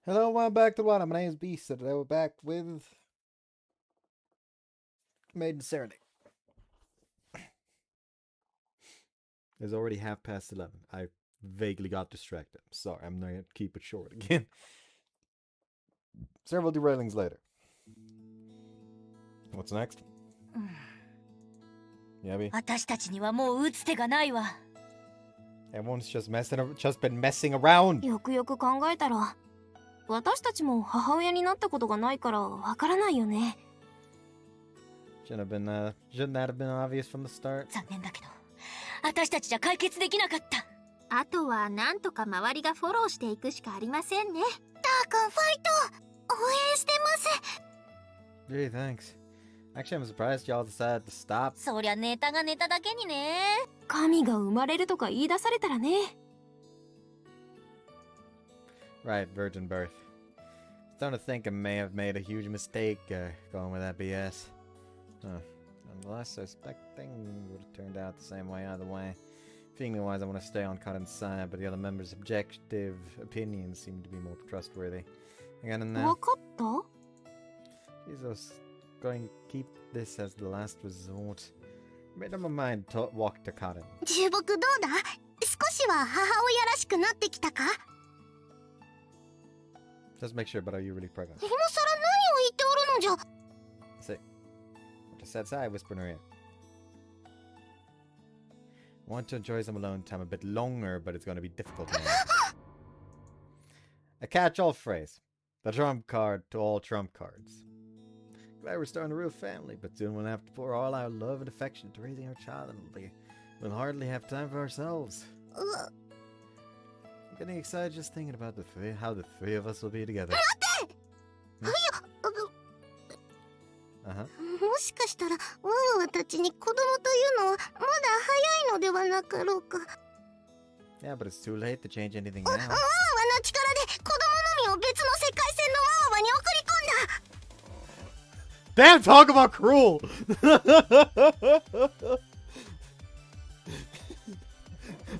Hello, welcome back to the water. My name is Beast, and today we're back with Maiden Serenade. It's already 11:30. I vaguely got distracted. Sorry, I'm going to keep it short again. Several derailings later. What's next? Yabby? 私たちにはもう打つ手がないわ。 Everyone's just been messing around. よくよく考えたら、私たちも母親になったことがないからわからないよね。Shouldn't that have been obvious from the start? 残念だけど、私たちじゃ解決できなかった。あとはなんとか周りがフォローしていくしかありませんね。ターくんファイト応援してます。 Gee, thanks. Actually, I'm surprised y'all decided to stop. そりゃネタがネタだけにね。神が生まれるとか言い出されたらね。 Right, virgin birth. Starting to think I may have made a huge mistake going with that BS. Huh. Nonetheless, I suspect things would have turned out the same way either way. Feeling-wise, I want to stay on Karin's side, but the other members' objective opinions seem to be more trustworthy. Again, and わかった？ Jesus, going to keep this as the last resort. Made up my mind to walk to Karin. 重木どうだ？少しは母親らしくなってきたか？ Just make sure, but are you really pregnant? 今さら何を言っておるのじゃ。 Say, what just said, I whispered in her ear. I want to enjoy some alone time a bit longer, but it's going to be difficult now. A catch-all phrase. The trump card to all trump cards. Glad we're starting a real family, but soon we'll have to pour all our love and affection into raising our child, and we'll hardly have time for ourselves. I'm getting excited just thinking about how the three of us will be together. Uh-huh. もしかしたらワンワたちに子供というのはまだ早いのではなかろうか。 Yeah, but it's too late to change anything ワン now. ワの力で子供のみを別の世界線のワンワに送り込んだ。 Damn, talk about cruel!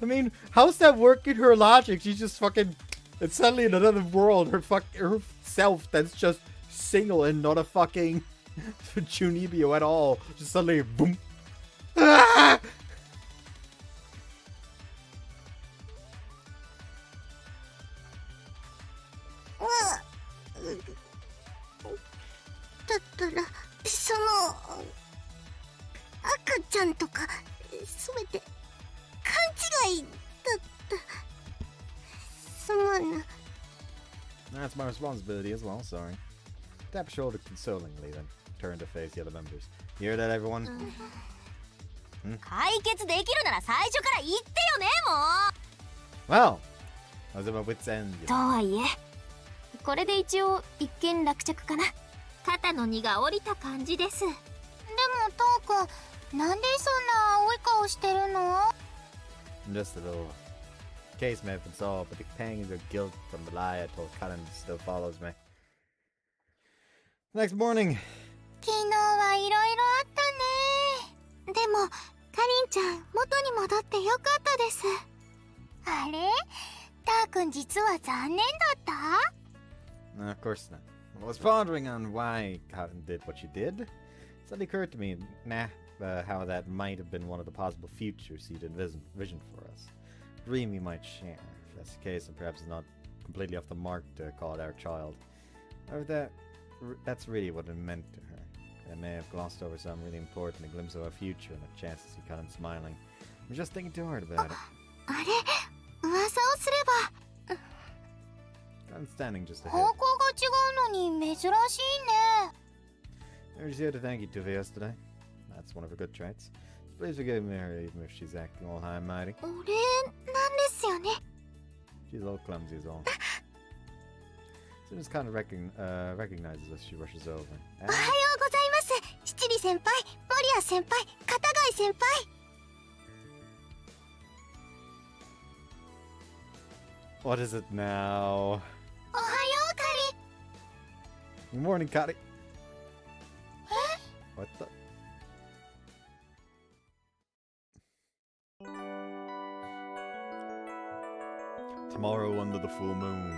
I mean, how's that working her logic? She's just fucking... It's suddenly in another world, herself that's just single and not a fucking Junibio at all. Just suddenly, boom. Ah! だったらその赤ちゃんとかすべて勘違いだった。すまんな。 That's my responsibility as well, sorry. Tap shoulder consolingly, then turn to face the other members. You hear that, everyone? 解決できるなら最初から言ってよね、もう。 Well, I was at my wit's end. とはいえ、これで一応一見落着かな。肩の荷が下りた感じです。でもトーくん、なんでそんな青い顔してるの？ Just a little case may have been solved, but the pangs of guilt from the lie I told Karin still follows me. Next morning. 昨日はいろいろあったね。でもカリンちゃん元に戻ってよかったです。あれ？ターくん実は残念だった？ Of course not. I was pondering on why Karin did what she did. It suddenly occurred to me, how that might have been one of the possible futures he'd envisioned for us. A dream we might share. If that's the case, then perhaps it's not completely off the mark to call it our child. However, that's really what it meant to her. I may have glossed over something really important, a glimpse of our future and a chance to see Karin smiling. I'm just thinking too hard about it. あれ？噂をすれば Karin's standing just 方 ahead. 向が違うのに珍しいね。 I was here to thank you two for yesterday. That's one of her good traits. Please forgive me her even if she's acting all high and mighty. お礼なんですよね。 She's a little clumsy as all. Soon as Karin recognizes us, she rushes over. おはようございます。七里先輩、モリア先輩、片貝先輩。 What is it now? おはようカリ。 Good morning, Kari. What the? Tomorrow under the full moon.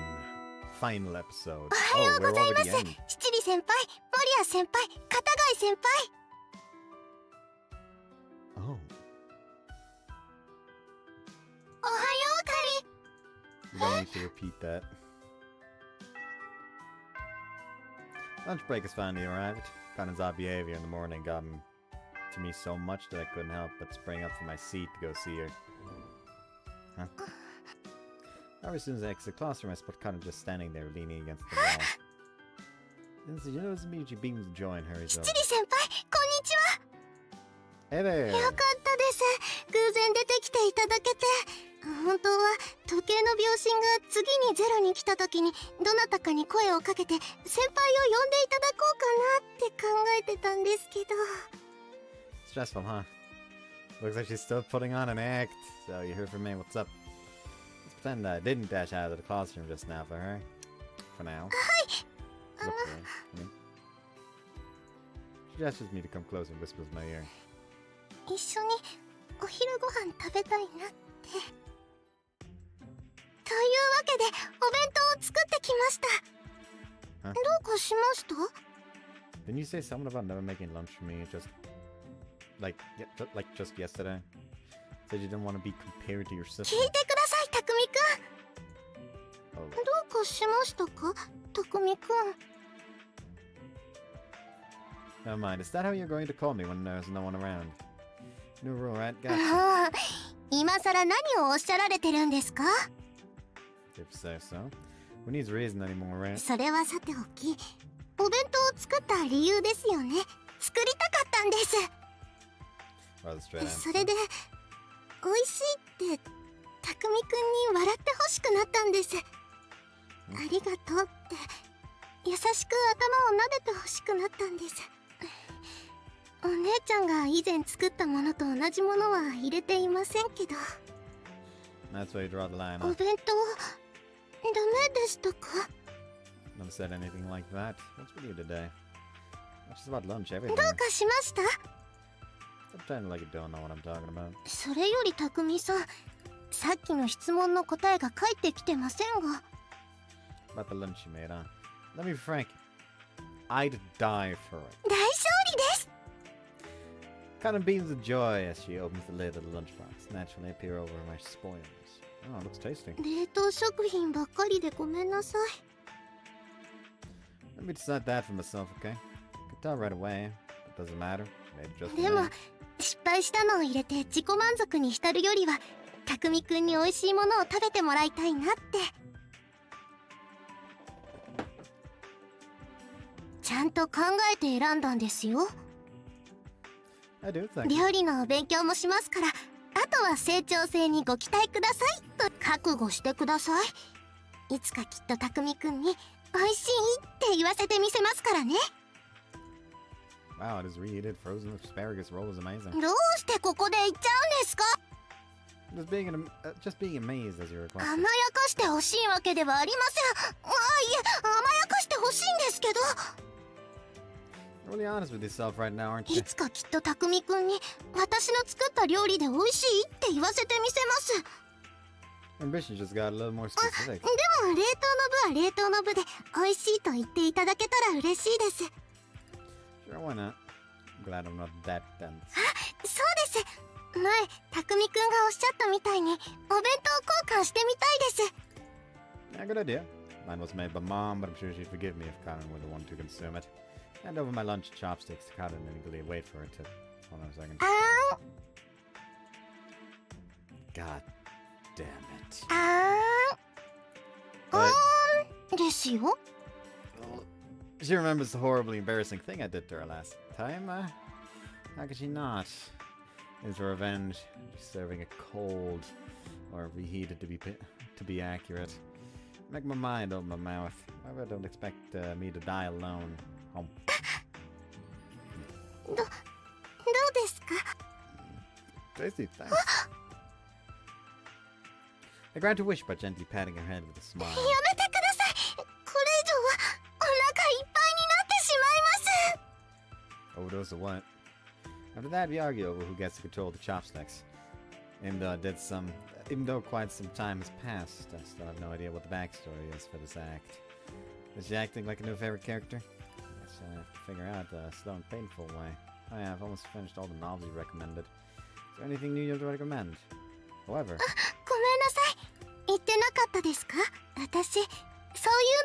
final episode. おはよう we're ございま already す in. 七里先輩、森谷先輩、片貝先輩。 Oh. おはよう、カリン。 You don't need to repeat that. Lunch break has finally arrived. Karin's odd behavior in the morning got to me so much that I couldn't help but spring up from my seat to go see her. Huh? However, as soon as I exit the classroom, I spot Karin just standing there, leaning against the wall. Then she notices me, she beams with joy and hurries 七 over. 里先輩、こんにちは。 Hey there! よかったです。偶然出てきていただけて。本当は時計の秒針が次にゼロに来た時にどなたかに声をかけて先輩を呼んでいただこうかなって考えてたんですけど。 Stressful, huh? Looks like she's still putting on an act. So you heard from me, what's up? Let's pretend I didn't dash out of the classroom just now for her. For now. Look for her, I mean. She gestures me to come close and whispers in my ear. 一緒にお昼ご飯食べたいなって。というわけでお弁当を作ってきました。 Huh? どうかしました？ Didn't you say something about never making lunch for me like just yesterday? Said you didn't want to be compared to your 聞 sister. いてください、たくみくん。 Oh, どうかしましたか、たくみくん。 never mind. Is that how you're going to call me when there's no one around? New rule, right? Gotcha. ああ、今さら何をおっしゃられてるんですか？ If so. Who needs reason anymore, right? それはさておき、お弁当を作った理由ですよね。作りたかったんです。 Rather straight answer. それで美味しいってたくみくんに笑ってほしくなったんです。ありがとうって優しく頭を撫でてほしくなったんです。お姉ちゃんが以前作ったものと同じものは入れていませんけど。 That's where you draw the line, お huh? 弁当ダメでしたか？ Never said anything like that. What's with you today? It's just about lunch, everything. どうかしました？ Stop trying like you don't know what I'm talking about. それよりたくみさん、さっきの質問の答えが返ってきてませんが。 About the lunch you made, huh? Let me be frank. I'd die for it. 大勝利です。 Karin beams with joy as she opens the lid of the lunchbox. Naturally, I peer over my spoils. Oh, it looks tasty. 冷凍食品ばっかりでごめんなさい。 Let me decide that for myself, okay? Could tell right away. It doesn't matter. She made it just で for も me. 失敗したのを入れて自己満足に浸るよりはたくみくんに美味しいものを食べてもらいたいなって。ちゃんと考えて選んだんですよ。 I do, thank you. 料理の勉強もしますから、あとは成長性にご期待くださいと覚悟してください。いつかきっとたくみくんに美味しいって言わせてみせますからね。 Wow, this reheated frozen asparagus roll is amazing. どうしてここで言っちゃうんですか？ Just being amazed as you 甘 requested. やかしてほしいわけではありません。あ、いえ、甘やかしてほしいんですけど。 You're really honest with yourself right now, aren't い you? つかきっとたくみくんに私の作った料理で美味しいって言わせてみせます。 Ambition just got a little more で specific. も冷凍の部は冷凍の部で美味しいと言っていただけたら嬉しいです。 Sure, why not? I'm glad I'm not that dense. そうです。前たくみくんがおっしゃったみたいにお弁当交換してみたいです。 Yeah, good idea. Mine was made by Mom, but I'm sure she'd forgive me if Karin were the one to consume it. Hand over my lunch chopsticks to Karin and eagerly wait for her to... Hold on a second. あ God damn it. ーあ But ーですよ。 she remembers the horribly embarrassing thing I did to her last time. How could she not? Is revenge. She's serving it cold, or reheated to be accurate. Make my mind open my mouth. However, don't expect me to die alone. Home. どうですか？ Tasty, thanks. I grant her wish by gently patting her head with a smile. やめてください。これ以上はお腹いっぱいになってしまいます。 Overdose of what? After that, we argue over who gets to control the chopsticks. Even though I did some Even though quite some time has passed, I still have no idea what the backstory is for this act. Is she acting like a new favorite character? I guess I have to figure out a slow and painful way. Oh yeah, I've almost finished all the novels you recommended. Is there anything new you'd recommend? However... ごめんなさい。言ってなかったですか？私、そうい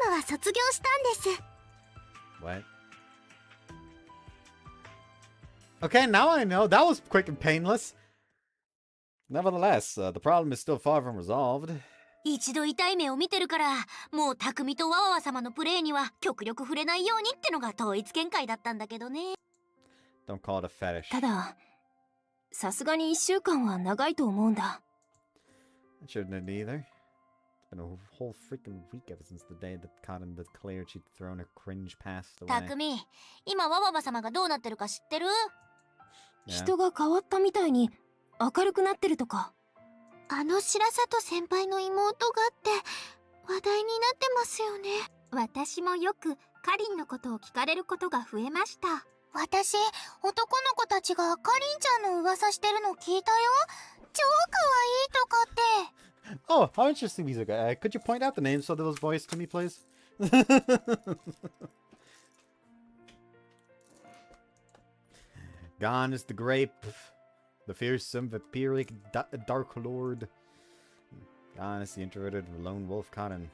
うのは卒業したんです。 What? Okay, now I know. That was quick and painless. Nevertheless, the problem is still far from resolved. 一度痛い目を見てるから、もう匠とワワワ様のプレイには極力触れないようにってのが統一見解だったんだけどね。Don't call it a fetish. ただ、さすがに1週間は長いと思うんだ。I shouldn't have either. It's been a whole freaking week ever since the day that Karin declared she'd thrown her cringe past away. 匠、今ワワワ様がどうなってるか知ってる？ Yeah. 人が変わったみたいに明るくなってるとか。あの白里先輩の妹がって話題になってますよね。私もよくカリンのことを聞かれることが増えました。私、男の子たちがカリンちゃんの噂してるの聞いたよ。超可愛いとかって。 Oh, how interesting these are. Could you point out the names of those boys to me, please? Gone is the grape, the fearsome vampiric dark lord. Gone is the introverted lone wolf Karin.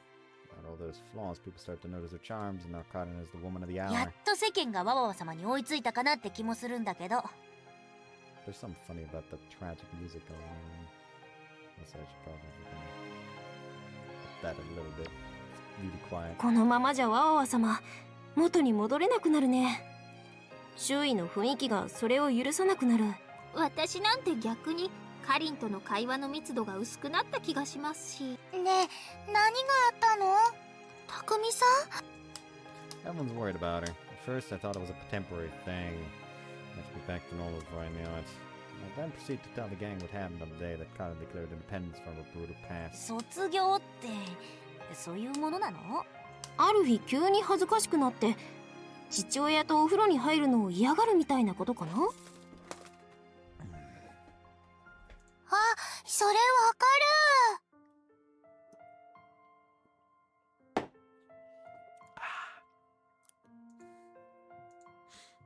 Not all those flaws, people start to notice her charms, and now Karin is the woman of the やっ hour. と世間がワワワ様に追いついたかなって気もするんだけど。 There's something funny about the tragic music going on. Guess I should probably up that a little bit. It's really quiet. このままじゃワワワ様、元に戻れなくなるね。周囲の雰囲気がそれを許さなくなる。私なんて逆にカリンとの会話の密度が薄くなった気がしますし。ねえ、何があったの？匠さん？ Everyone's worried about her. At first, I thought it was a temporary thing. I had to be back to normal before I knew it. I then proceeded to tell the gang what happened on the day that Karin declared independence from her brutal past. 卒業ってそういうものなの？ある日急に恥ずかしくなって父親とお風呂に入るのを嫌がるみたいなことかな。あ、それわかる。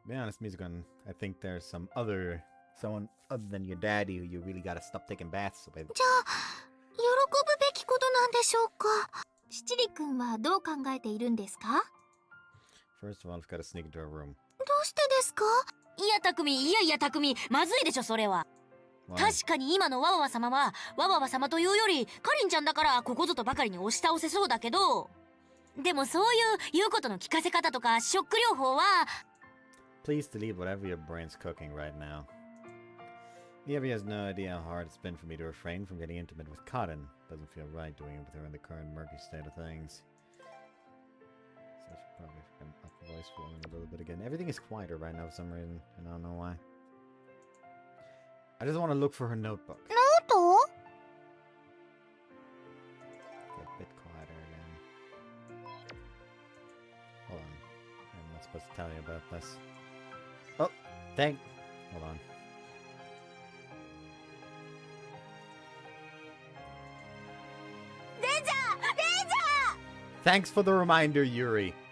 To be honest, Mizukan, I think there's someone other than your daddy who you really gotta stop taking baths with. じゃあ、喜ぶべきことなんでしょうか。七里くんはどう考えているんですか？ First of all, I've gotta sneak into her room. どうしてですか？いや匠、いやいや匠、まずいでしょそれは。 Why? 確かに今のワワワ様はワワワ様というよりカリンちゃんだからここぞとばかりに押し倒せそうだけど、でもそういう言うことの聞かせ方とかショック療法は。 Please delete whatever your brain's cooking right now. Evie has no idea how hard it's been for me to refrain from getting intimate with Karin. Doesn't feel right doing it with her in the current murky state of things. So I should probably up the voice volume a little bit again. Everything is quieter right now for some reason, and I don't know why. I just want to look for her notebook. ノート？ Get a bit quieter again. Hold on. I'm not supposed to tell you about this. Oh, dang. Hold on. Thanks for the reminder, Yuri.「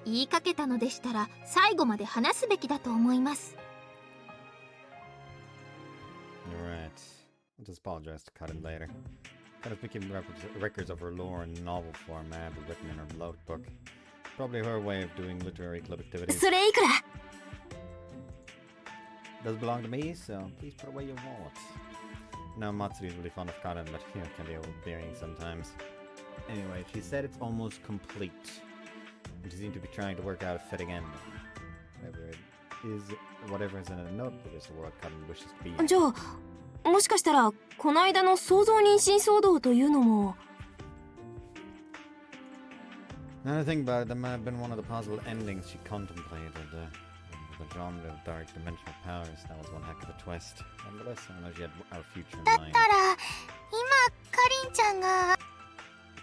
言いかけたのでしたら最後まで話すべきだと思います」。 You're right. I'll just apologize to Karin later. Karin's making records of her lore in novel format written in her notebook. Probably her way of doing literary club activities. それいくら？ Does belong to me, so please put away your wallet. No, Matsuri's really fond of Karin, but you know, can be overbearing sometimes. Anyway, she said it's almost complete. And she seemed to be trying to work out a fitting ending. Whatever is in a notebook is the world Karin wishes to be. じゃあ、もしかしたらこの間の想像妊娠騒動というのも。Now I think about it, that might have been one of the possible endings she contemplated. The genre of dark dimensional powers. That was one heck of a twist. Nonetheless, I know she had our future in だっ mind. たら今カリンちゃんが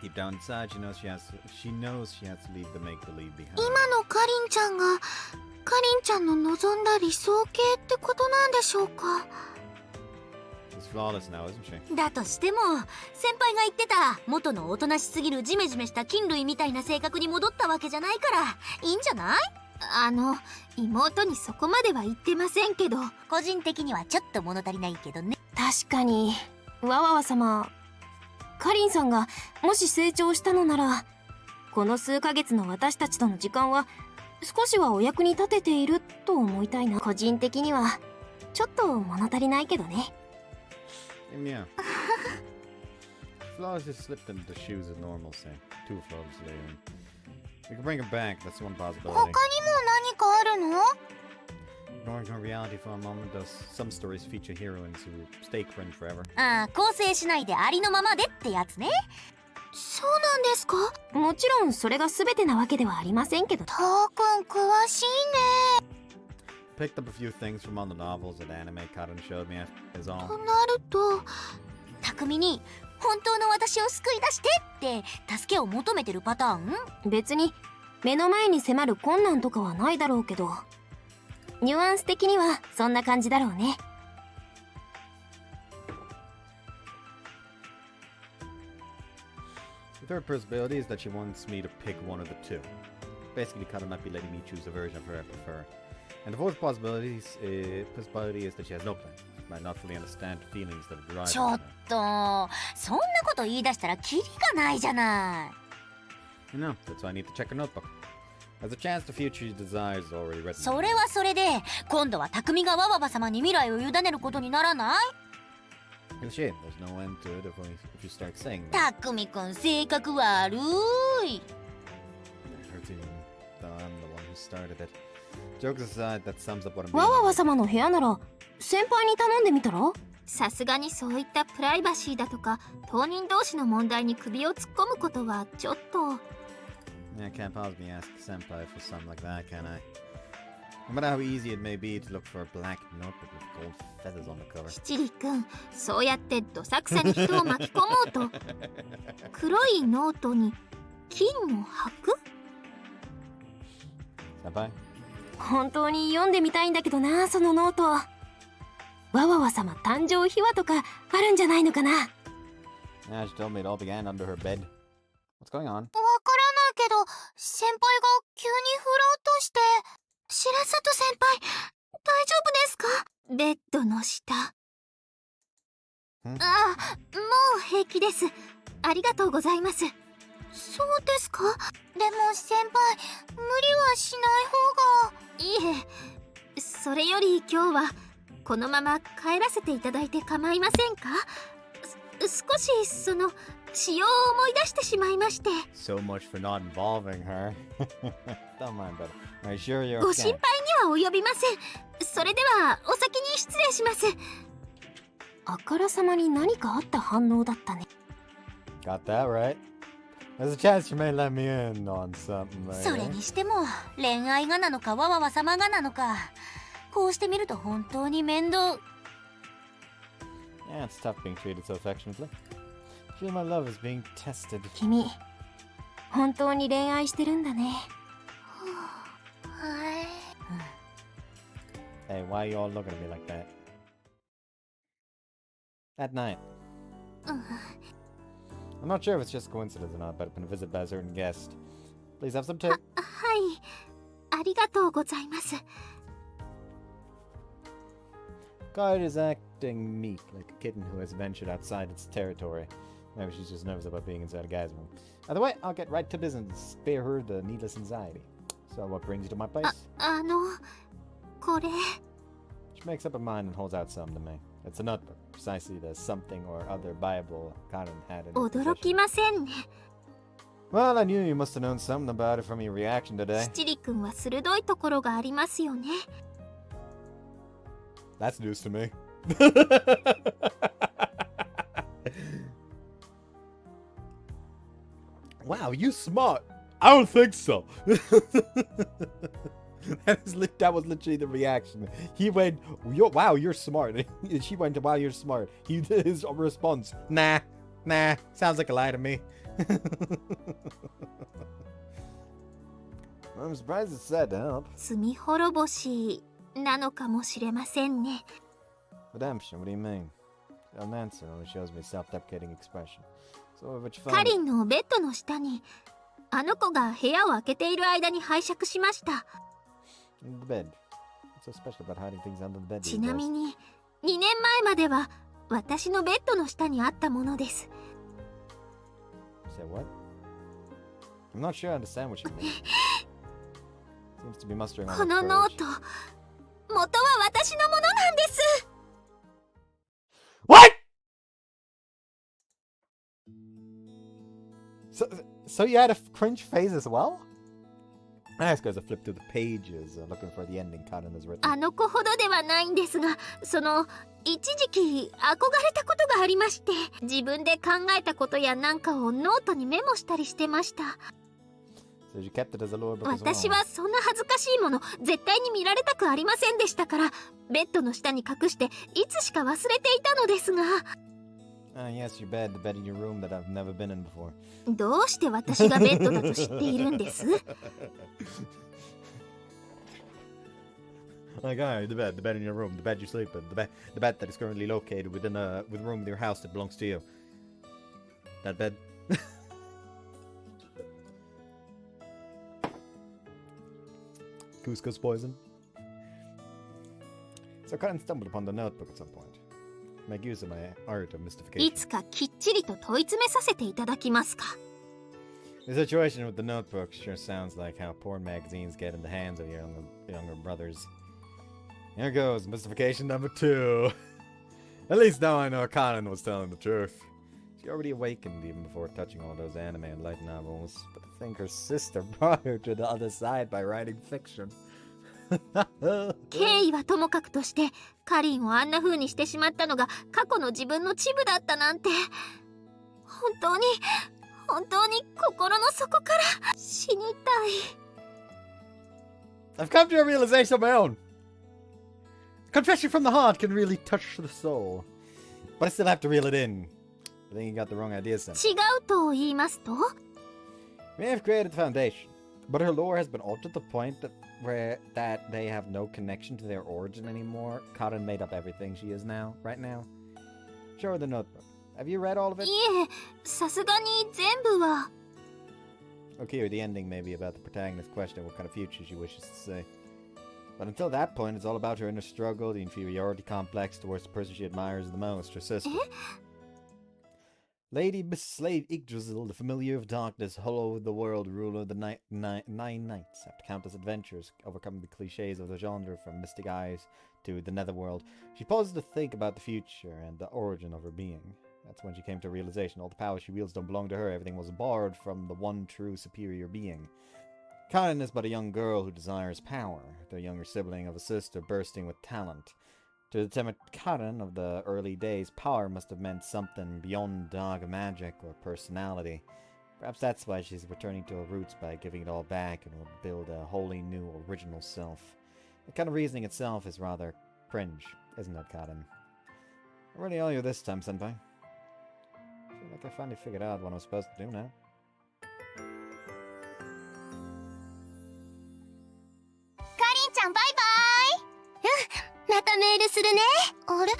Deep down inside, she knows she has to leave the make-believe behind. 今のカリンちゃんがカリンちゃんの望んだ理想形ってことなんでしょうか。 She's flawless now, isn't she? だとしても先輩が言ってた元のおとなしすぎるジメジメした菌類みたいな性格に戻ったわけじゃないからいいんじゃない？妹にそこまでは言ってませんけど。個人的にはちょっと物足りないけどね。確かにわわわ様、カリンさんがもし成長したのならこの数ヶ月の私たちとの時間は少しはお役に立てていると思いたいな。個人的にはちょっと物足りないけどね。Yeah. Flawless just slipped into the shoes of normalcy. Too flawlessly. We can bring her back, that's one 他に possibility. も何かあるの？ Ignoring her reality for a moment, does some stories feature heroines who stay cringe forever? ああ、構成しないでありのままでってやつね。そうなんですか？もちろんそれが全てなわけではありませんけど。たーくん詳しいね。 Picked up a few things from all the novels that anime Karin showed me is all. となると匠に本当の私を救い出してって助けを求めてるパターン？別に目の前に迫る困難とかはないだろうけど、ニュアンス的にはそんな感じだろうね。The third possibility is that she wants me to pick one of the two. Basically, Karin might be letting me choose a version of her I prefer. And the fourth possibility is that she has no plan. She might not fully understand the feelings that drive ちょ her. っとそんなこと言い出したらキリがないじゃない。 No, that's why I need to check her notebook. There's a chance the future she desires is already written. それはそれで今度は匠がわわわ様に未来を委ねることにならない？ It's a shame. There's no end to it if you start saying that. 匠くん性格悪い。 It hurts even though I'm the one who started it. Jokes aside, that sums up what I'm わわわ doing. 様の部屋なら先輩に頼んでみたら？さすがにそういったプライバシーだとか当人同士の問題に首を突っ込むことはちょっと。 Yeah, I can't possibly ask Senpai for something like that, can I? No matter how easy it may be to look for a black notebook with gold feathers on the cover. 七里くん、そうやってどさくさに人を巻き込もうと黒いノートに金の箔？ Senpai? 本当に読んでみたいんだけどな、そのノート。わわわ様誕生秘話とかあるんじゃないのかな。 Yeah, she told me it all began under her bed. What's going on? わからないけど先輩が急に振ろうとして。白里先輩、大丈夫ですか？ベッドの下。あ、もう平気です。ありがとうございます。そうですか？でも先輩、無理はしない方が。いえ、それより今日はこのまま帰らせていただいて構いませんか？少し仕様を思い出してしまいまして。 So much for not involving her. Don't mind, brother. Are you sure you're ご okay? 心配には及びません。それではお先に失礼します。あからさまに何かあった反応だったね。 Got that right. There's a chance you may let me in on something それ later. にしても恋愛がなのかわわわ様がなのかこうしてみると本当に面倒。 Yeah, it's tough being treated so affectionately. I feel my love is being tested. 君、本当に恋愛してるんだね。はい。 Hey, why are you all looking at me like that? At night. I'm not sure if it's just coincidence or not, but I've been visited by a certain guest. Please have some tea. はい。ありがとうございます。 God is acting meek, like a kitten who has ventured outside its territory. Maybe she's just nervous about being inside a guy's room. Either way, I'll get right to business. Spare her the needless anxiety. So, what brings you to my place? これ。 She makes up her mind and holds out some to me. It's a notebook, precisely the something or other Bible Karin had in her 驚き possession. ませんね。 Well, I knew you must have known something about it from your reaction today. 七里くんは鋭いところがありますよね。 That's news to me. Wow, you smart. I don't think so. That was literally the reaction. He went, wow, you're smart. She went, wow, you're smart. His response, nah, sounds like a lie to me. I'm surprised it said to help. 罪滅ぼしなのかもしれませんね。 Redemption, what do you mean? An answer only shows me a self-deprecating expression. So what you カ found? リンのベッドの下にあの子が部屋を開けている間に拝借しました。 In the bed. What's so special about hiding things under the bed? ちなみに2年前までは私のベッドの下にあったものです。 Say what? I'm not sure I understand what you mean. Seems to be mustering all こ the のノ courage. ート元は私のものなんです。 What? So you had a cringe phase as well? I suppose I flipped through the pages looking for the ending Karin has written. あの子ほどではないんですが、一時期憧れたことがありまして、自分で考えたことやなんかをノートにメモしたりしてました。 So you kept it as a lore book as well? 私はそんな恥ずかしいもの絶対に見られたくありませんでしたから、ベッドの下に隠していつしか忘れていたのですが。 Yes, your bed, the bed in your room that I've never been in before. どうして私がベッドだと知っているんです？ Like, the bed in your room, the bed you sleep in, the bed that is currently located within a room in your house that belongs to you. That bed. Cusco's poison. So Karin stumbled upon the notebook at some point. Make use of my art of い mystification. つかきっちりと問い詰めさせていただきますか。 The situation with the notebook sure sounds like how porn magazines get in the hands of younger brothers. Here goes, mystification number 2. At least now I know Karin was telling the truth. She already awakened even before touching all those anime and light novels, but I think her sister brought her to the other side by writing fiction. 経緯はともかくとして、カリンをあんな風にしてしまったのが過去の自分の恥部だったなんて、本当に心の底から死にたい。 I've come to a realization of my own. Confession from the heart can really touch the soul, but I still have to reel it in. I think you got the wrong idea, Sen. 違うと言いますと？ We have created the foundation, but her lore has been altered to the point that they have no connection to their origin anymore. Karin made up everything she is now, right now. Show her the notebook. Have you read all of it? いえ、さすがに全部は。 Okay, or the ending may be about the protagonist's question what kind of future she wishes to see. But until that point, it's all about her inner struggle, the inferiority complex towards the person she admires the most, her sister. Lady Slave Yggdrasil, the familiar of darkness, hollow the world ruler of the nine knights, after countless adventures, overcoming the cliches of the genre from mystic eyes to the netherworld, she pauses to think about the future and the origin of her being. That's when she came to a realization all the power she wields don't belong to her, everything was borrowed from the one true superior being. Karin is but a young girl who desires power, the younger sibling of a sister bursting with talent. To the timid Karin of the early days, power must have meant something beyond dog magic or personality. Perhaps that's why she's returning to her roots by giving it all back and will build a wholly new original self. The kind of reasoning itself is rather cringe, isn't it, Karin? I really owe you this time, Senpai. I feel like I finally figured out what I'm supposed to do now. ちゃんバイバイ。またメールするね。あれ、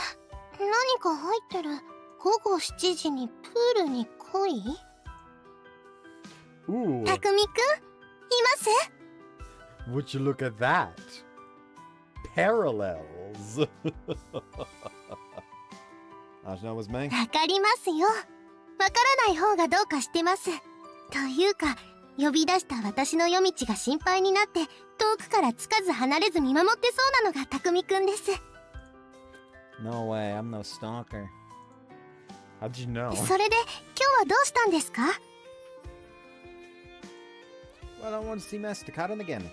何か入ってる。午後7時にプールに来い。Ooh. たくみくん、います？ Would you look at that? Parallels. Ashna was me. わかりますよ。わからない方がどうかしてます。というか、呼び出した私の夜道が心配になって、遠くからつかず離れず見守ってそうなのがたくみくんです。No way, I'm no stalker. How'd you know? それで、今日はどうしたんですか？ Well, I want to see Master Karin again.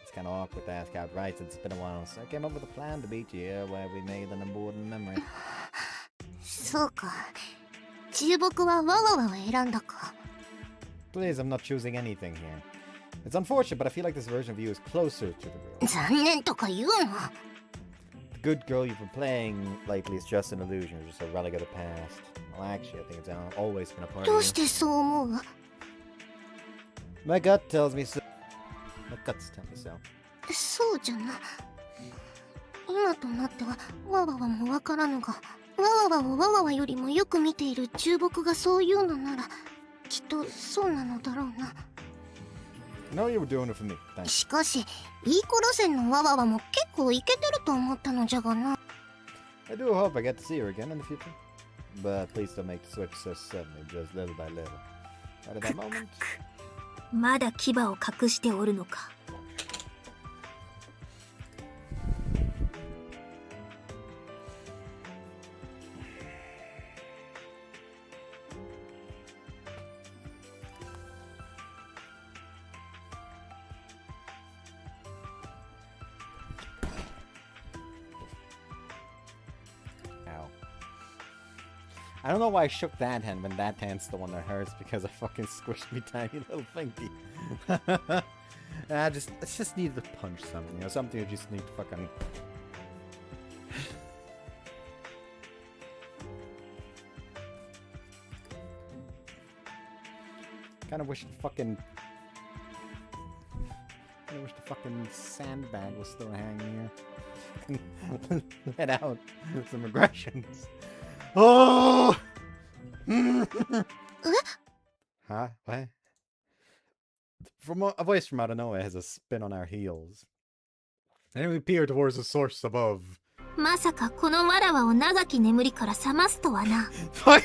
It's kind of awkward to ask outright since it's been a while, so I came up with a plan to meet you here where we made an important memory. そうか。重木はわわわを選んだか。please, I'm not choosing anything here. It's unfortunate, but I feel like this version of you is closer to the real. 残念とか言うの。 The good girl you've been playing lately is just an illusion, or just a relic of the past. Well, actually, I think it's always been a part ど of う you. してそう思う？ My gut tells me so. My guts tell me so. そうじゃな。今となってはわわわもわからぬが、わわわをわわわよりもよく見ている重木がそう言うのなら、きっとそうなのだろうな。 I know you were doing it for me. Thanks. しかし、いい子路線のわわわも結構イケてると思ったのじゃがな。 I do hope I get to see her again in the future. But please don't make the switch so suddenly, just little by little. Out of that moment. まだ牙を隠しておるのか。 I don't know why I shook that hand when that hand's the one that hurts, because I fucking squished me tiny little thingy. I just needed to punch something, you know, something you just need to fucking... Kinda wish the fucking sandbag was still hanging here. Let out some aggressions. Oh! Huh? What? From a voice from out of nowhere has a spin on our heels. And we peer towards the source above. まさかこのわらわを長き眠りから覚ますとはな。What?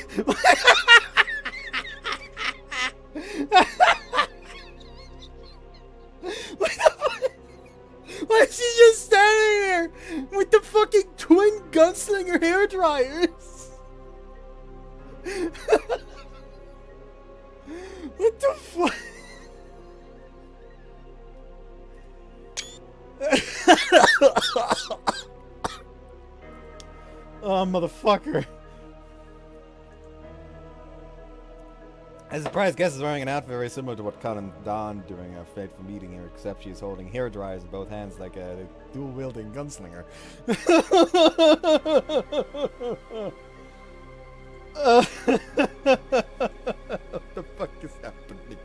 Why is she just standing there with the fucking twin gunslinger hair dryers? What the fuck? Oh, motherfucker. A surprise guest is wearing an outfit very similar to what Karin donned during our fateful meeting here, except she's holding hair dryers in both hands like a dual-wielding gunslinger. What the fuck is happening?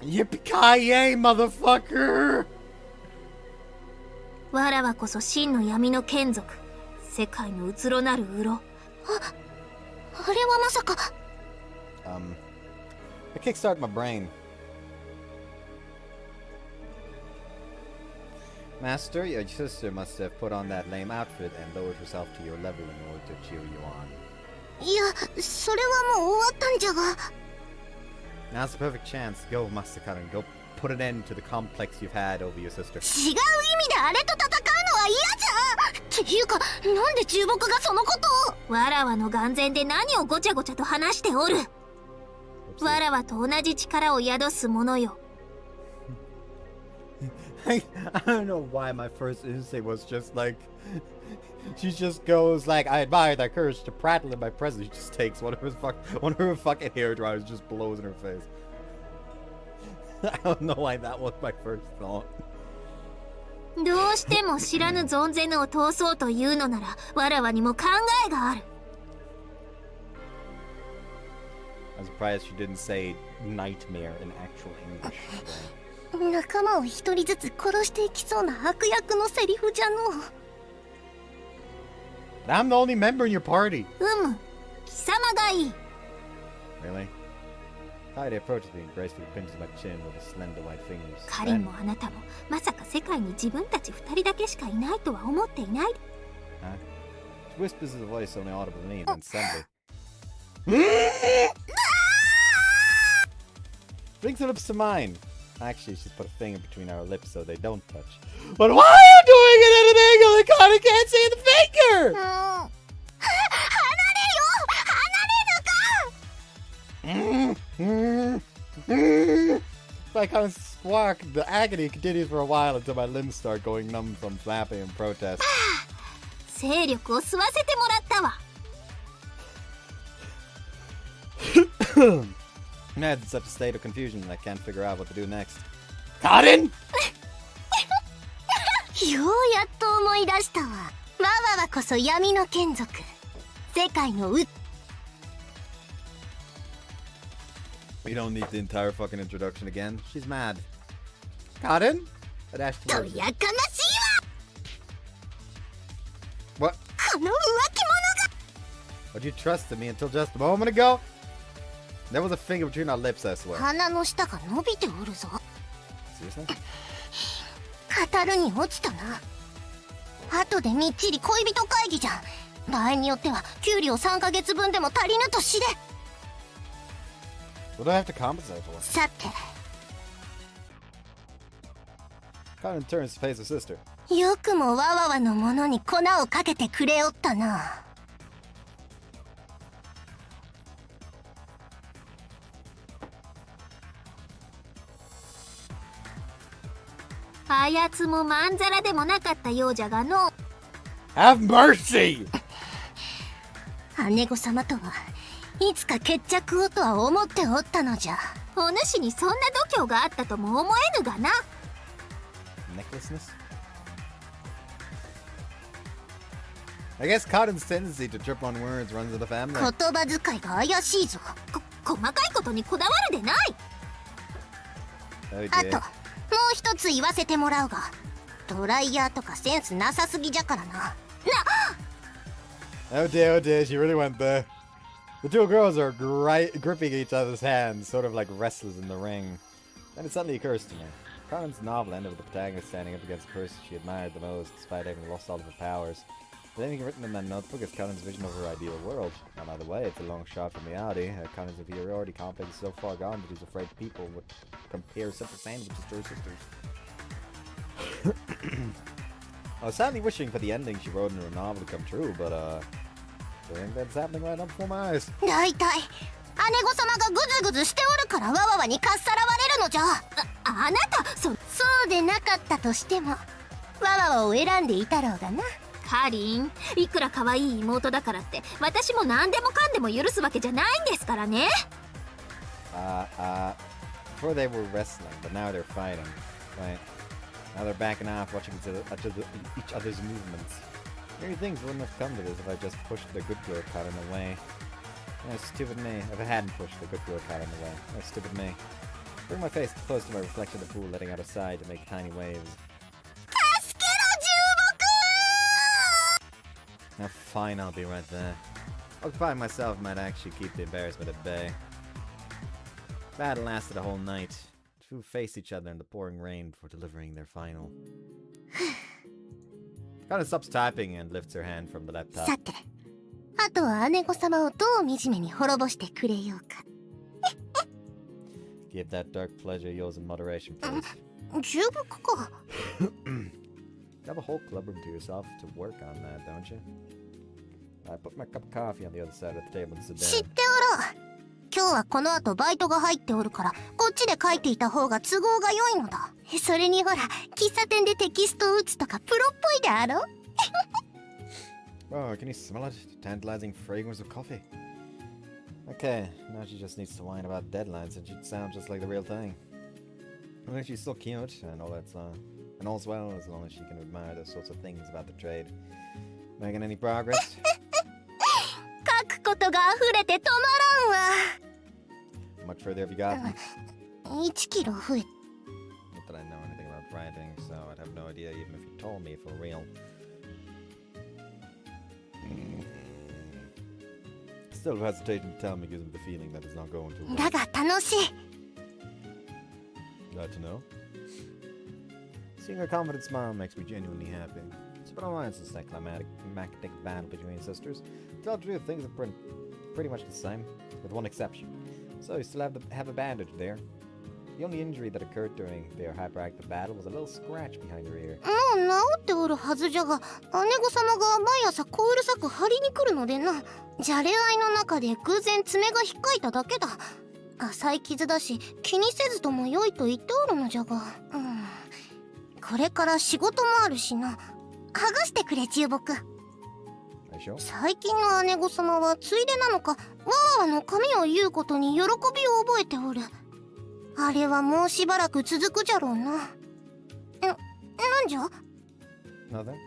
Yippee-ki-yay, motherfucker! わらわこそ真の闇の眷属、世界のうつろなるうろ。あれはまさか。I kickstart my brain. Master, your sister must have put on that lame outfit and lowered herself to your level in order to cheer you on. いや、それはもう終わったんじゃが。 Now's the perfect chance. Go, Master Karin. Go put an end to the complex you've had over your sister. 違う意味であれと戦うのは嫌じゃ。っていうか、なんで重木がそのことを。わらわの眼前で何をごちゃごちゃと話しておる。わらわと同じ力を宿すものよ。I don't know why my first instinct was just like, she just goes like, I admire that courage to prattle in my presence. She just takes one of her fucking hair dryers, just blows in her face. I don't know why that was my first thought. どうしても知らぬ存ぜぬを通そうというのなら、わらわにも考えがある。I'm surprised she didn't say nightmare in actual English. 仲間を一人ずつ殺していきそうな悪役のセリフじゃの。 I'm the only member in your party. 貴様がいい。 Really? Kaide approached me and gracefully pinches my chin with his slender white fingers. カリンもあなたもまさか世界に自分たち二人だけしかいないとは思っていない。 Huh? She whispers his voice only audible to me, and then suddenly brings her lips to mine. Actually, she's put a finger between our lips so they don't touch. But why are you doing it at an angle that Kaide can't see the finger? 離れるよ。 If I can't squawk, the agony continues for a while until my limbs start going numb from flapping and protest. 勢力を吸わせてもらったわ。Ned's in such a state of confusion that I can't figure out what to do next. Karin! ようやっと思い出したわ。わわわこそ闇の眷属。世界のう。 We don't need the entire fucking introduction again. She's mad. Karin? I dashed と towards her. やかましいわ。 What? この浮気者が。 But you trusted me until just a moment ago? There was a finger between our lips, I swear. 鼻の下が伸びておるぞ。 Seriously? 語るに落ちたな。後でみっちり恋人会議じゃん。場合によっては給料3ヶ月分でも足りぬと知れ。 What do I have to compensate for? さて、 Karin turns to face her sister. よくもわわわのものに粉をかけてくれおったな。あやつもまんざらでもなかったようじゃがの。 Have mercy! 姉御様とはいつか決着をとは思っておったのじゃ。お主にそんな度胸があったとも思えぬがな。 Necklaceness? I guess Karin's tendency to trip on words runs in the family. 言葉遣いが怪しいぞ。細かいことにこだわるでない。 Oh あ dear. ともう一つ言わせてもらうが、ドライヤーとかセンスなさすぎじゃからな。 Oh dear, she really went there. The two girls are gripping each other's hands, sort of like wrestlers in the ring. Then it suddenly occurs to me. Karin's novel ended with the protagonist standing up against the person she admired the most, despite having lost all of her powers. But anything written in that notebook is Karin's vision of her ideal world. And either way, it's a long shot from reality. Karin's inferiority complex is so far gone that he's afraid people would compare simple sandwiches to her sisters. I was sadly wishing for the ending she wrote in her novel to come true, but I think that's happening right up before my eyes. だいたい姉御様がグズグズしておるからわわわにかっさらわれるのじゃ。あなたそうでなかったとしてもわわわを選んでいたろうがな。カリン、いくら可愛い妹だからって私も何でもかんでも許すわけじゃないんですからね。 Before they were wrestling, but now they're fighting. Right? Now they're backing off, watching each other's movements. Many things wouldn't have come to this if I just pushed the good girl Karin away. Oh, stupid me. If I hadn't pushed the good girl Karin away. Oh, stupid me. Bring my face close to my reflection in the pool, letting out a sigh to make tiny waves. 助けろ重木。 Now fine, I'll be right there. Occupying myself might actually keep the embarrassment at bay. Battle lasted a whole night. The two faced each other in the pouring rain before delivering their final. Karin stops typing and lifts her hand from the laptop. さて、あとは姉御様をどう惨めに滅ぼしてくれようか。 Give that dark pleasure yours in moderation, please. 重木か。 You have a whole clubroom to yourself to work on that, don't you? I put my cup of coffee on the other side of the table and sit 知っ down. ておろう。今日はこの後バイトが入っておるからこっちで書いていた方が都合が良いのだ。それにほら喫茶店でテキストを打つとかプロっぽいであろ。 Oh, can you smell it? The tantalizing fragrance of coffee. Okay, now she just needs to whine about deadlines and she'd sound just like the real thing. I mean, she's still cute and all that's and all's well as long as she can admire those sorts of things about the trade. Making any progress? 書くことが溢れて止まらんわ。 How much further have you gotten? 1キロ増え。 Not that I know anything about writing, so I'd have no idea even if you told me for real. Still hesitating to tell me gives me the feeling that it's not going too well. だが楽しい。 Glad to know. Seeing her confident smile makes me genuinely happy. It's been a while since that climactic battle between sisters. To tell the truth, things are pretty much the same, with one exception. So you still have a bandage there. The only injury that occurred during their hyperactive battle was a little scratch behind your ear. もう治っておるはずじゃが姉御様が毎朝こうるさく張りに来るのでな。じゃれ合いの中で偶然爪が引っかいただけだ。浅い傷だし気にせずとも良いと言っておるのじゃが、これから仕事もあるしな。剥がしてくれ重木。 I sure? 最近の姉御様はついでなのか、わわわの髪を言うことに喜びを覚えておる。あれはもうしばらく続くじゃろうな。なんじゃ？ Nothing.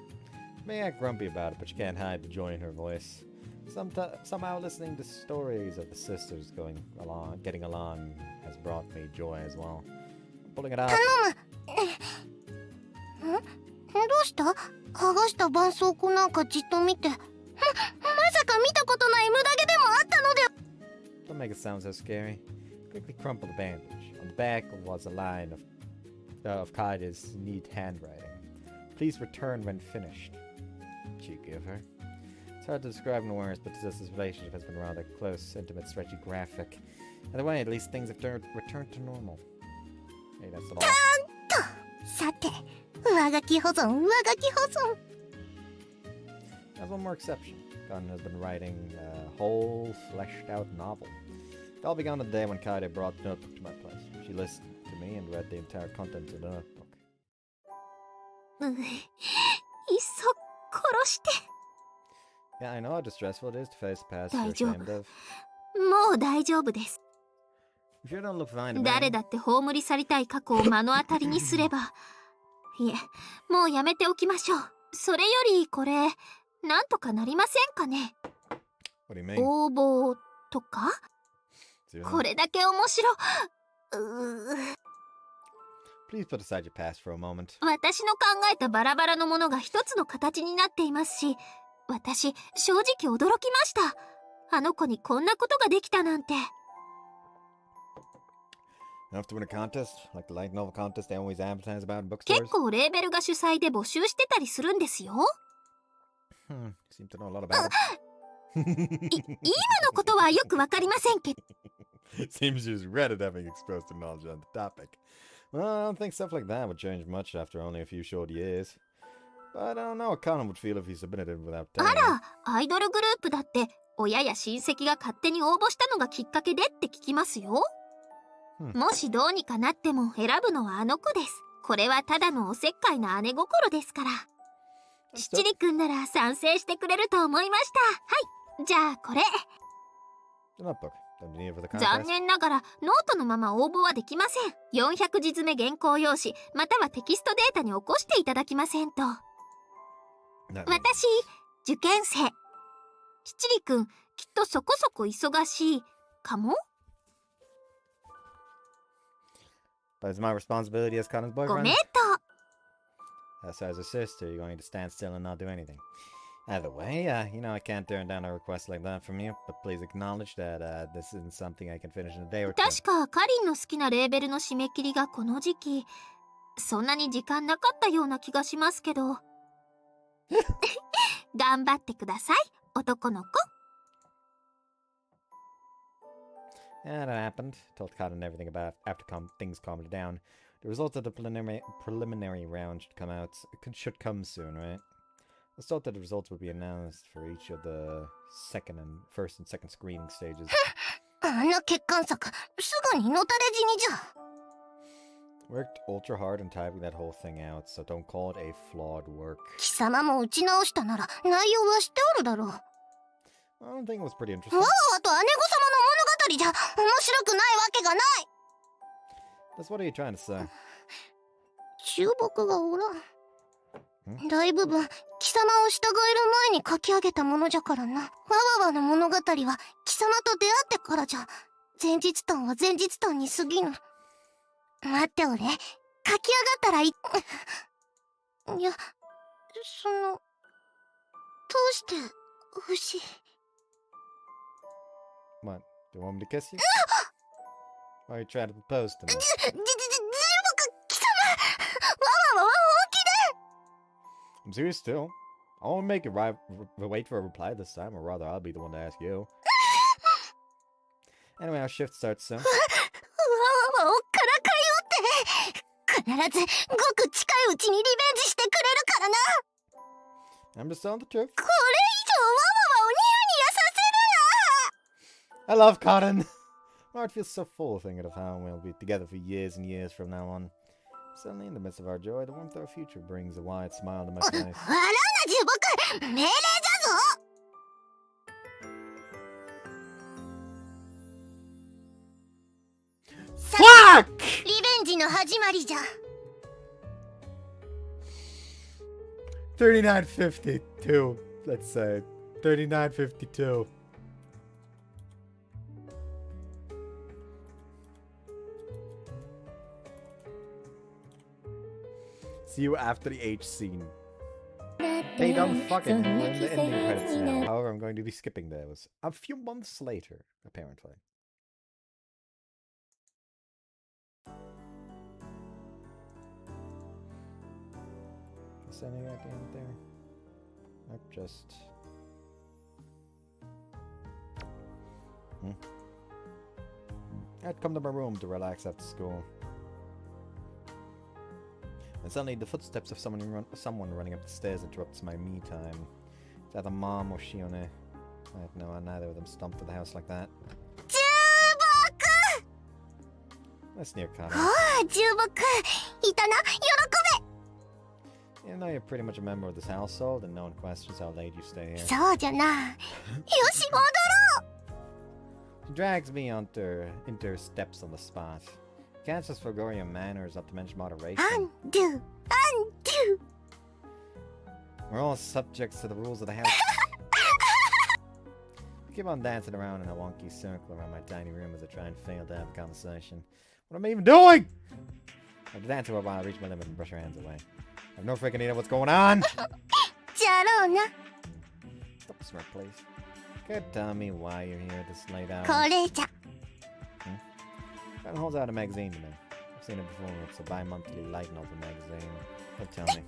May act grumpy about it, but you can't hide the joy in her voice. Somehow listening to stories of the sisters getting along has brought me joy as well. Pulling it out. どうした？剥がした絆創膏なんかじっと見て。まさか見たことない無駄毛でもあったのでは。 Don't make it sound so scary. Quickly crumple the bandage. On the back was a line of Kaida's neat handwriting. Please return when finished. Cheeky of her. It's hard to describe in words, but this relationship has been rather close, intimate, stretchy, graphic. Either way, at least things have returned to normal. Hey, that's it all. さて、上書き保存、上書き保存。 There's one more exception. Gunn has been writing a whole, fleshed-out novel. It all began the day when Kaide brought the notebook to my place. She listened to me and read the entire contents of the notebook. いっそ殺して。 Yeah, I know how distressful it is to face the past you're 大丈夫。 ashamed of. もう大丈夫です。 You sure don't look fine to me. 誰だって葬り去りたい過去を目の当たりにすれば。いえ、もうやめておきましょう。それよりこれ、なんとかなりませんかね。 What do you mean? 応募とか？ Seriously? これだけ面白。Please put aside your past for a moment. 私の考えたバラバラのものが一つの形になっていますし、私正直驚きました。あの子にこんなことができたなんて。 Enough to win a contest? Like the light novel contest they always advertise about in 結 bookstores? 構レーベルが主催で募集してたりするんですよ。You seem to know a lot about it. 今のことはよくわかりませんけど。 Seems you just read it having expressed your knowledge on the topic. Well, I don't think stuff like that would change much after only a few short years. But I don't know how Colin would feel if he submitted it without あ telling me. ら、アイドルグループだって親や親戚が勝手に応募したのがきっかけでって聞きますよ。もしどうにかなっても選ぶのはあの子です。これはただのおせっかいな姉心ですから。七里くんなら賛成してくれると思いました。はい、じゃあこれ。 The notebook. Don't you need it for the contest? 残念ながらノートのまま応募はできません。400字詰め原稿用紙またはテキストデータに起こしていただきませんと。 No. 私受験生。七里くんきっとそこそこ忙しいかも。 But it's my responsibility as Colin's ご boyfriend. 名答。 So as a sister, you're going to stand still and not do anything. Either way, you know I can't turn down a request like that from you, but please acknowledge that this isn't something I can finish in a day or two. 確かカリンの好きなレーベルの締め切りがこの時期。そんなに時間なかったような気がしますけど。頑張ってください、男の子。 Yeah, that happened. Told Colin everything about after things calmed down. The results of the preliminary round should come soon, right? I was thought that the results would be announced for each of the first and second screening stages. あの欠陥作、すぐにのたれ死にじゃ。 Worked ultra hard on typing that whole thing out, so don't call it a flawed work. 貴様も打ち直したなら内容は知っておるだろう。 I don't think it was pretty わ interesting. わわと姉御様の物語じゃ面白くないわけがない。 That's what are you trying to say? 注目がおらん。大部分貴様を従える前に書き上げたものじゃからな。わわわの物語は貴様と出会ってからじゃ。前日譚は前日譚に過ぎぬ。待っておれ、書き上がったらいや、その、どうして牛。 What? Do you want me to kiss you? Why are you trying to propose to me? 貴様、わわわは本気で。 I'm serious still. I won't make it wait for a reply this time, or rather, I'll be the one to ask you. Anyway, our shift starts soon. わわわをからかいおって。必ずごく近いうちにリベンジしてくれるからな。 I'm just telling the truth. これ以上わわわをニヤニヤさせるな。 I love Cotton! My heart feels so full thinking of how we'll be together for years and years from now on. Suddenly, in the midst of our joy, the warmth of our future brings a wide smile to my face. 笑うな重木、命令じゃぞ。日の始まりじゃ。3952, let's say. 3952. See you after the H scene. They don't fucking we're in the ending credits now. However, I'm going to be skipping those. A few months later, apparently. Is anything at the end there? Nope, just... I'd come to my room to relax after school. And suddenly the footsteps of someone running up the stairs interrupts my me time. It's either Mom or Shione. I have no idea, neither of them stomped to the house like that. That's near Karin. You know you're pretty much a member of this household and no one questions how late you stay here. She drags me into her steps on the spot. Can't just forgo your manners, not to mention moderation. We're all subjects to the rules of the house. I keep on dancing around in a wonky circle around my tiny room as I try and fail to have a conversation. What am I even doing? I have to dance for a while, reach my limit, and brush her hands away. I have no freaking idea what's going on! Stop the smirk, please. Could tell me why you're here at this late hour. Kind holds out a magazine to me. I've seen it before. It's a bi-monthly light novel magazine. Don't tell me.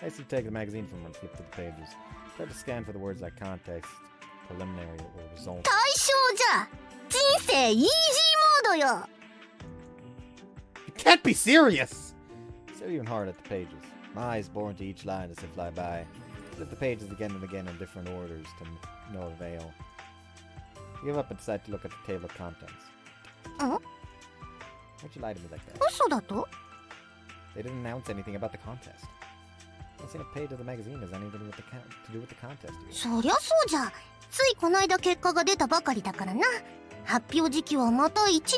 I used to take the magazine from her and flip through the pages. Try to scan for the words like context, preliminary, or result. You can't be serious! Stare even hard at the pages. My eyes bore into each line as they fly by. Flip the pages again and again in different orders to no avail. I give up and decide to look at the table of contents. Why'd you lie to me like that? They didn't announce anything about the contest. I haven't seen a page of the magazine has anything to do with the contest here. そりゃそうじゃ。ついこの間結果が出たばかりだからな。発表時期はまた1年後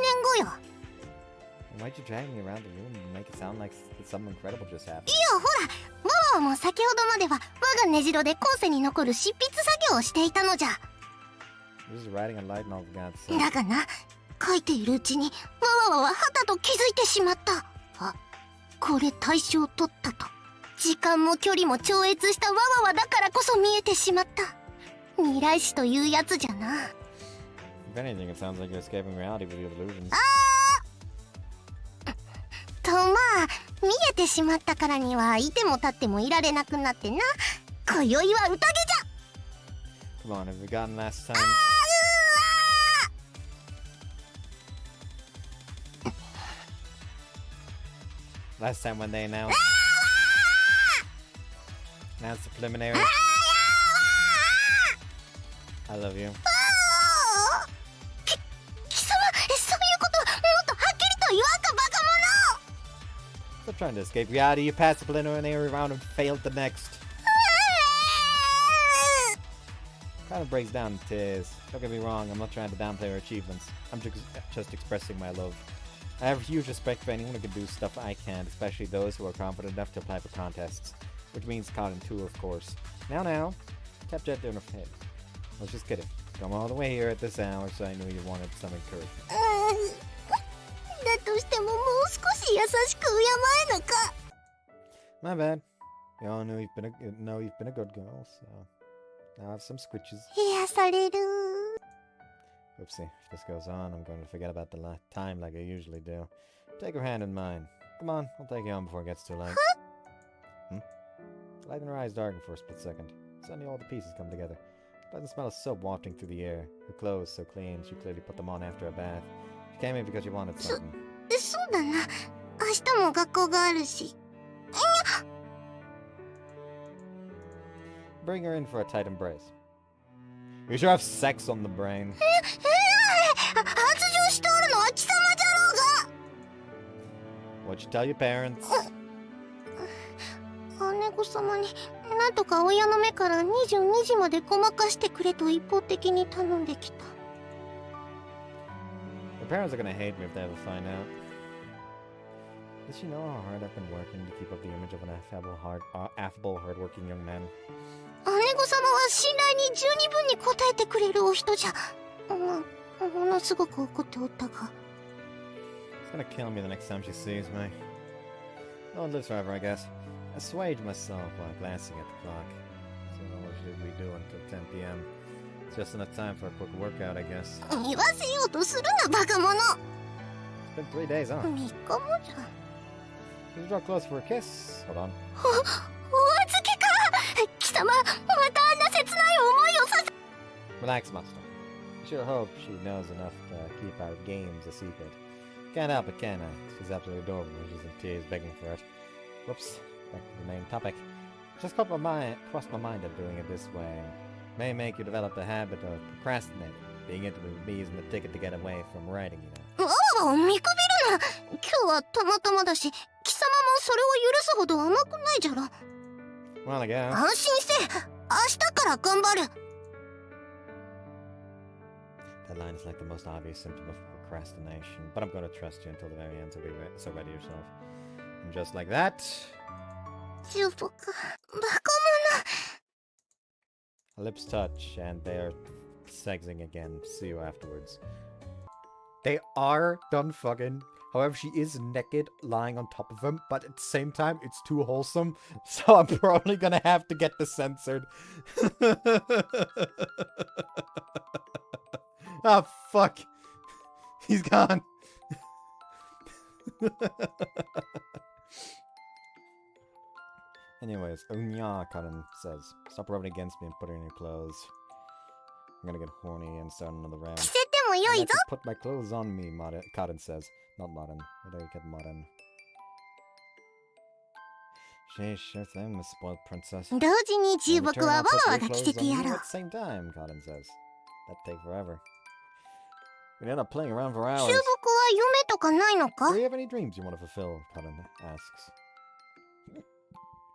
や。Why'd you drag me around the room and make it sound like something incredible just happened? いやほら、ママはもう先ほどまでは我が根城で後世に残る執筆作業をしていたのじゃ。You're just writing a light novel, God's sake. だがな、書いているうちにわわはたと気づいてしまった。あ、これ大賞を取ったと。時間も距離も超越したわわだからこそ見えてしまった。未来史というやつじゃな。If anything, it sounds like you're escaping reality with your delusions. とまあ、見えてしまったからにはいても立ってもいられなくなってな。今宵は宴じゃ。 Come on, have we gotten last time? Last time when they announced the preliminary. I love you. 貴様、そういうことはもっとはっきりと言わんかバカ者。 Stop trying to escape reality. You passed the preliminary round and failed the next. Kind of breaks down in tears. Don't get me wrong, I'm not trying to downplay her achievements. I'm just expressing my love. I have huge respect for anyone who can do stuff I can't, especially those who are confident enough to apply for contests. Which means Karin-Route, of course. Now, tap gently on her head. I was just kidding. Come all the way here at this hour, so I knew you wanted some encouragement. だとしてももう少し優しく敬えぬか。 My bad. We all know you've been a good girl, so now I have some squitches. 癒される。 Oopsie, if this goes on, I'm going to forget about the time like I usually do. Take her hand in mine. Come on, I'll take you home before it gets too late. The light in her eyes darkened for a split second. Suddenly all the pieces come together. The pleasant smell of soap wafting through the air. Her clothes so clean, she clearly put them on after a bath. She came in because she wanted something. そうだな。明日も学校があるし。 Bring her in for a tight embrace. You sure have sex on the brain. 発情しとるのは貴様じゃろうが。 What'd you tell your parents? 姉御様になんとか親の目から22時までごまかしてくれと一方的に頼んできた。 My parents are gonna hate me if they ever find out. Does she know how hard I've been working to keep up the image of an affable, hard-working young man? 姉御様は信頼に十二分に応えてくれるお人じゃ。ものすごく怒っておったが。It's gonna kill me the next time she sees me. No one lives forever, I guess. I assuage myself while glancing at the clock. So what should we do until 10 p.m.? It's just enough time for a quick workout, I guess. 言わせようとするな、バカ者。 It's been 3 days, huh? 3日もじゃ。 Should we draw close for a kiss? Hold on. お預けか。貴様、またあんな切ない思いをさせ。 Relax, Master. I sure hope she knows enough to keep our games a secret. Can't help it, can I? She's absolutely adorable when she's in tears begging for it. Whoops. Back to the main topic. Just crossed my mind of doing it this way. May make you develop the habit of procrastinating. Being intimate with me isn't the ticket to get away from writing, you know. ああ、見くびるな。今日はたまたまだし、貴様もそれを許すほど甘くないじゃろ。 Well, I guess. 安心せ。明日から頑張る。 That line is like the most obvious symptom of procrastination, but I'm going to trust you until the very end, so ready yourself. And just like that... 中僕、バカ Our lips touch, and they are sexing again. See you afterwards. They are done fucking. However, she is naked, lying on top of him, but at the same time, it's too wholesome, so I'm probably gonna have to get this censored. Ah, fuck. He's gone. Anyways, Unya, Karin says, stop rubbing against me and put on your clothes. I'm gonna get horny and start another round. 着せてもよ I い like ぞ。 to put my clothes on me, Karin says. Not modern. Where do you get modern? Sheesh, sure thing, Miss Spoiled Princess. 同時に重 In 僕 return, は I'll わ put わ your が着 clothes せて on や you ろ at う。 the same time, Karin says. That'd take forever. We'd end up playing around for 中 hours. 僕は夢とかないのか Do you have any dreams you want to fulfill? Karin asks.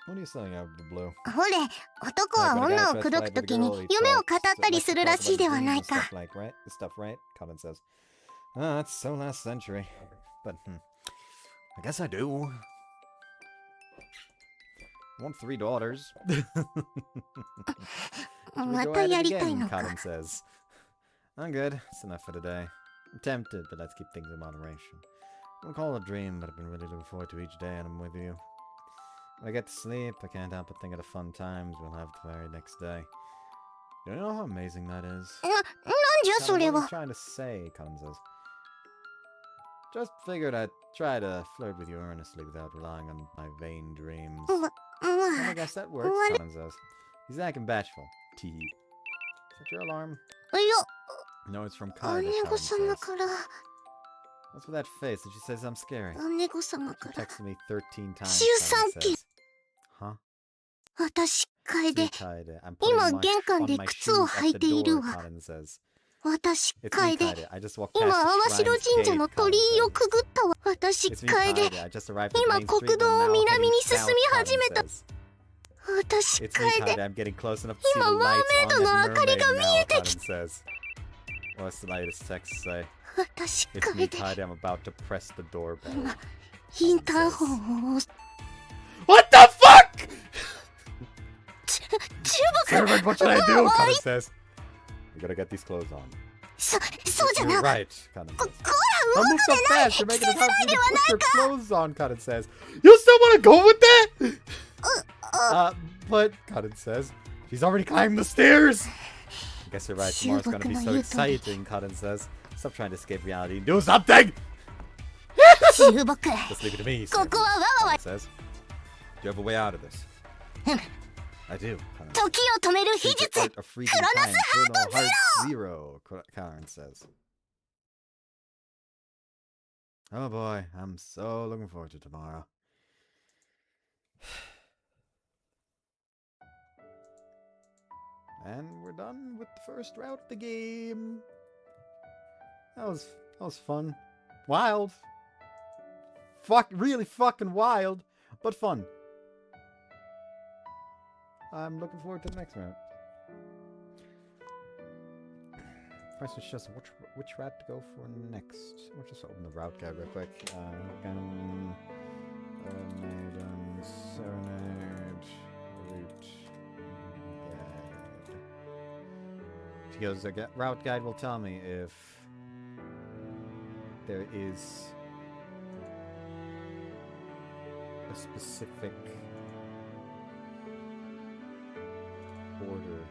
What are you saying out of the blue? ほれ、男は女を口説くときに夢を語ったりするらしいではないか。 Stuff, right? Karin says. Ah, that's so last century. But, I guess I do. I want 3 daughters. Should we ま go た at や it りたい again? のか。 Karin says. I'm good. It's enough for today. I'm tempted, but let's keep things in moderation. I'll call it a dream, but I've been really looking forward to each day and I'm with you. When I get to sleep, I can't help but think of the fun times we'll have the very next day. Do you know how amazing that is? なんじゃそ Karin, れ what は。 are you trying to say? Karin says. Just figured I'd try to flirt with you earnestly without relying on my vain dreams. ま And I あ、 guess that works, What? Karin says. He's acting bashful. Tee. Is that your alarm? いや、 No, it's from Karin. 姉御 Karin 様 says. から、 What's with that face that she says I'm scary? 姉御様 She から。 texted me 13 times. 13 Karin says. Huh? 私、楓。 Kaide. I'm 今 putting my 玄関 on で my 靴を shoes 履い at て the いる door, わ。 Karin says. 私、 It's me, 楓。 Kaide. I just walked 今、 past 網 the 代 shrine's 神社 gate, の Karin 鳥居を says. くぐったわ。私、 It's me, 楓。 Kaide. I just arrived at 今、 the main street 国 and 道 I'm を now 南 heading に進 south, み始 Karin めた。 says. 私、 It's me, 楓。 Kaide. I'm getting close enough to see the 今、マー lights メイ on ド that の明かり mermaid が見 now, えてき Karin says. What's the latest text say? 私、 It's me, 楓。 Kaide. I'm about to press the doorbell. 今、インターホンを押す。 What the fuck?! 中国 Servant, what should I do? Karin says. We gotta get these clothes on. そうじゃ You're な。 right, Karin こ says. こら、 Don't 動 move く so でない。 fast. You're 着 making せ it ずら hard い for で me は to な put い your か。 clothes on, Karin says. You still want to go with that? But, Karin says, she's already climbed the stairs. I guess you're right. Tomorrow's gonna be so exciting, Karin says. Stop trying to escape reality and do something! 中国。 Just leave it to me, ここはわわわ。 Karin says. Do you have a way out of this? I do, Karin. 時を止める秘 Secret 術。 art of freezing Chronos time, Heart Chrono Heart Zero, Karin says. Oh boy, I'm so looking forward to tomorrow. And we're done with the first route of the game. That was fun. Wild. Really fucking wild, but fun. I'm looking forward to the next round. First, it's just which route to go for next. We'll just open the route guide real quick. Maiden, Serenade, Route, Guide. She goes, the route guide will tell me if there is a specific order.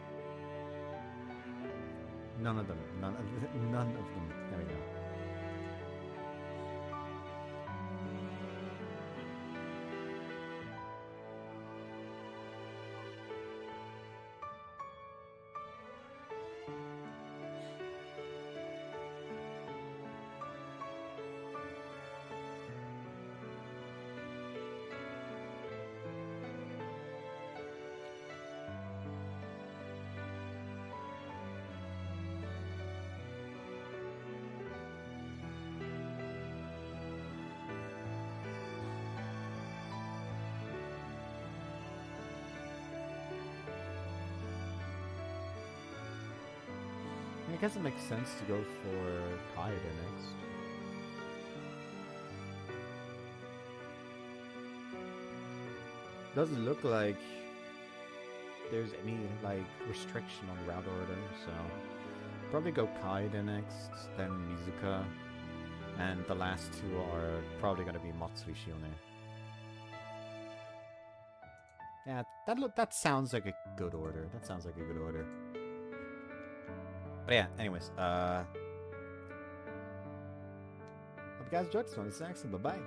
None of them. None of them. There we go. I guess it makes sense to go for Kaida next. Doesn't look like there's any like restriction on route order, so probably go Kaida next, then Mizuka, and the last two are probably going to be Matsuri Shione. Yeah, that sounds like a good order. That sounds like a good order. But yeah, anyways, hope you guys enjoyed this one. This is Axel. Bye-bye.